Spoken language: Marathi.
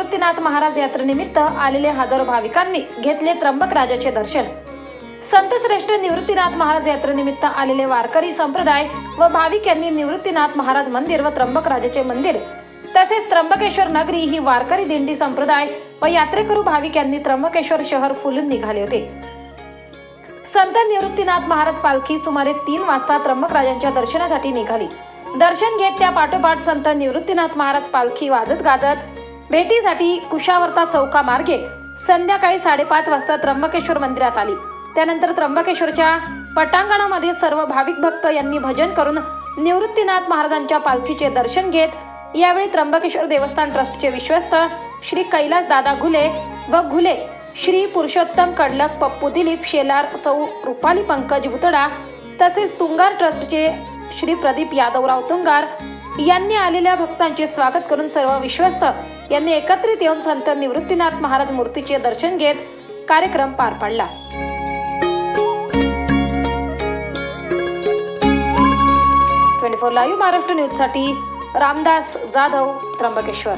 निवृत्तीनाथ महाराज यात्रेनिमित्त आलेले हजारो भाविकांनी घेतले त्र्यंबकराजाचे दर्शन। संत श्रेष्ठ निवृत्तीनाथ महाराज यात्रेनिमित्त आलेले वारकरी संप्रदाय व भाविक यांनी निवृत्तीनाथ महाराज मंदिर व त्र्यंबकराजाचे मंदिर तसेच त्र्यंबकेश्वर नगरी ही वारकरी दिंडी संप्रदाय व यात्रेकरू भाविक यांनी त्र्यंबकेश्वर शहर फुलून निघाले होते। संत निवृत्तीनाथ महाराज पालखी सुमारे 3 वाजता त्र्यंबकराजांच्या दर्शनासाठी निघाली। दर्शन घेत त्या पाठोपाठ संत निवृत्तीनाथ महाराज पालखी वाजत गाजत भेटीसाठी कुशावर्ता चौका मार्गे संध्याकाळी 5:30 वाजता त्र्यंबकेश्वर मंदिरात आली। त्यानंतर त्र्यंबकेश्वरच्या पटांगणामध्ये सर्व भाविक भक्त यांनी भजन करून निवृत्तीनाथ महाराजांच्या पालखीचे दर्शन घेत यावेळी त्र्यंबकेश्वर देवस्थान ट्रस्टचे विश्वस्त श्री कैलास दादा घुले व घुले श्री पुरुषोत्तम कडलक पप्पू दिलीप शेलार सौ रुपाली पंकज भुतडा तसेच तुंगार ट्रस्टचे श्री प्रदीप यादवराव तुंगार यांनी आलेल्या भक्तांचे स्वागत करून सर्व विश्वस्त यांनी एकत्रित येऊन संत निवृत्तीनाथ महाराज मूर्तीचे दर्शन घेत कार्यक्रम पार पाडला। 24 लाईव्ह महाराष्ट्र न्यूज साठी रामदास जाधव, त्र्यंबकेश्वर।